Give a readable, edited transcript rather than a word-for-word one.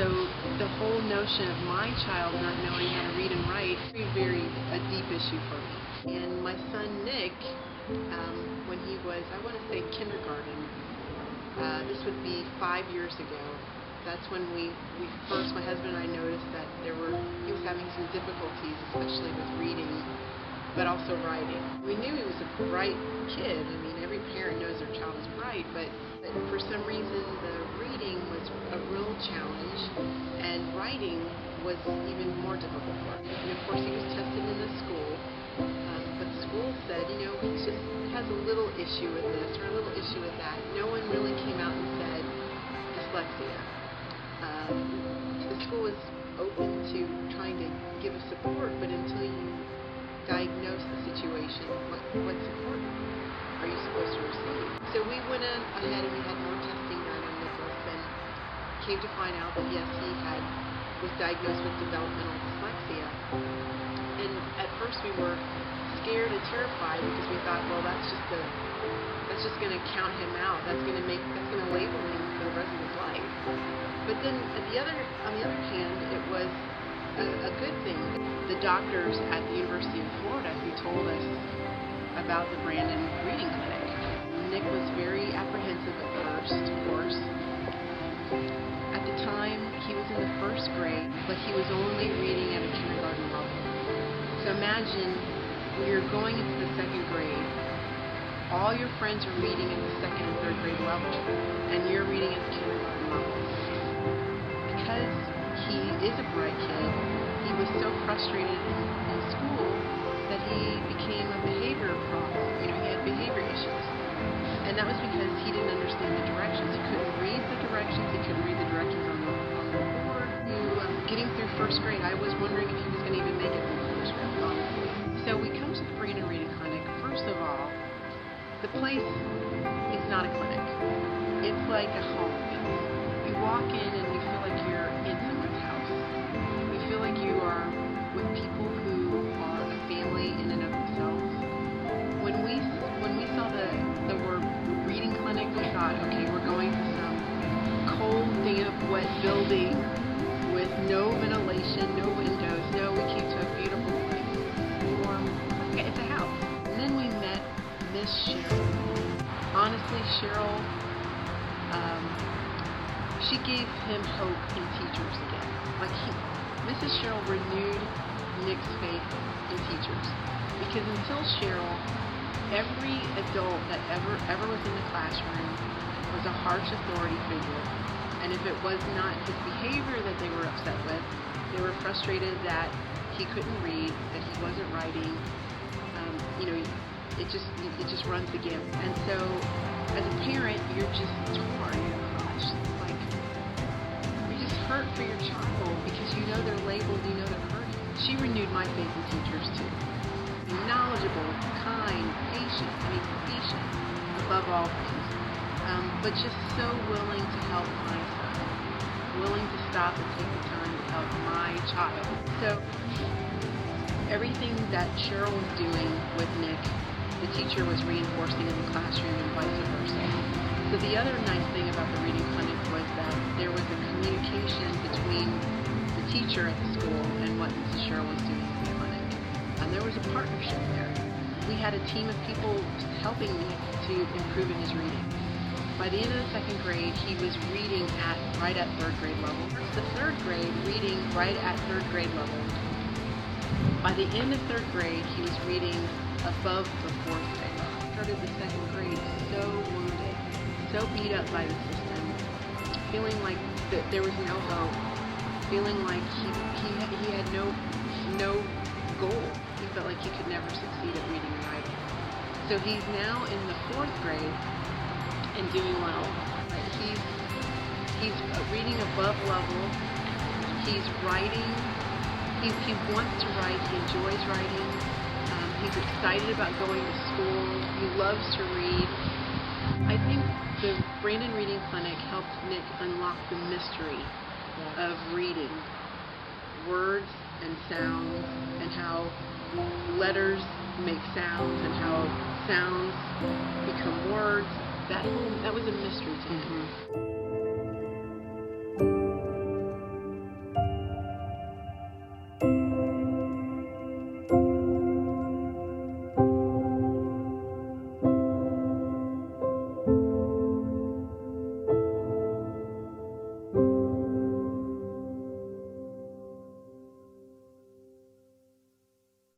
So the whole notion of my child not knowing how to read and write is a deep issue for me. And my son Nick, when he was, I want to say kindergarten, this would be 5 years ago. That's when we first, my husband and I noticed that he was having some difficulties, especially with reading, but also writing. We knew he was a bright kid. I mean, every parent knows their child is bright, but for some reason the reading was a real challenge, and writing was even more difficult for him. And of course, he was tested in the school, but the school said, he just has a little issue with this or a little issue with that. No one really came out and said dyslexia. The school is open to trying to give us support, but until you diagnose the situation, what support are you supposed to receive? So we went ahead and we had more testing done on Nicholas, and came to find out that yes, he was diagnosed with developmental dyslexia. And at first we were scared and terrified because we thought, well, that's just going to count him out. That's going to label him for the rest of his life. But then on the other hand, it was a good thing. The doctors at the University of Florida who told us about the Brandon Reading Clinic. Nick was very apprehensive at first, of course. At the time, he was in the first grade, but he was only reading at a kindergarten level. So imagine you're going into the second grade. All your friends are reading at the second and third grade level, and you're reading at the kindergarten level. Because he is a bright kid, he was so frustrated in school that he became a behavior problem. He had behavior issues. And that was because he didn't understand the directions. He couldn't read the directions. He couldn't read the directions on the board. Getting through first grade, I was wondering if he was going to even make it through first grade, honestly. So we come to the Brandon Reading Clinic. First of all, the place is not a clinic. It's like a home. You walk in and you feel like you're in someone's house. You feel like you are with people who are a family in and of themselves. When we saw the word reading clinic, we thought, okay, we're going to some cold, damp, wet building with no ventilation, no windows. No, we came to a beautiful place, warm. Okay, it's a house. And then we met Miss Cheryl. Honestly, Cheryl, she gave him hope in teachers again. Mrs. Cheryl renewed Nick's faith in teachers, because until Cheryl, every adult that ever was in the classroom was a harsh authority figure, and if it was not his behavior that they were upset with, they were frustrated that he couldn't read, that he wasn't writing. It just runs the gamut. And so, as a parent, you're just torn. Gosh, you're just hurt for your child because you know they're labeled, you know they're hurting. She renewed my faith in teachers too. Knowledgeable, kind, patient, above all things. But just so willing to help my son, willing to stop and take the time to help my child. So everything that Cheryl was doing with Nick, the teacher was reinforcing in the classroom and vice versa. So the other nice thing about the reading clinic was that there was a communication between the teacher at the school and what Mrs. Cheryl was doing in the clinic. And there was a partnership there. We had a team of people helping Nick to improve in his reading. By the end of the second grade, he was reading right at third grade level. The third grade, reading right at third grade level. By the end of third grade, he was reading above the fourth grade level. Started the second grade so wounded, so beat up by the system, feeling like there was no hope, feeling like he had no goal. He felt like he could never succeed at reading and writing. So he's now in the fourth grade and doing well. He's reading above level. He's writing. He wants to write. He enjoys writing. He's excited about going to school. He loves to read. I think the Brandon Reading Clinic helped Nick unlock the mystery of reading, words and sounds, and how letters make sounds, and how sounds become words. That was a mystery to him.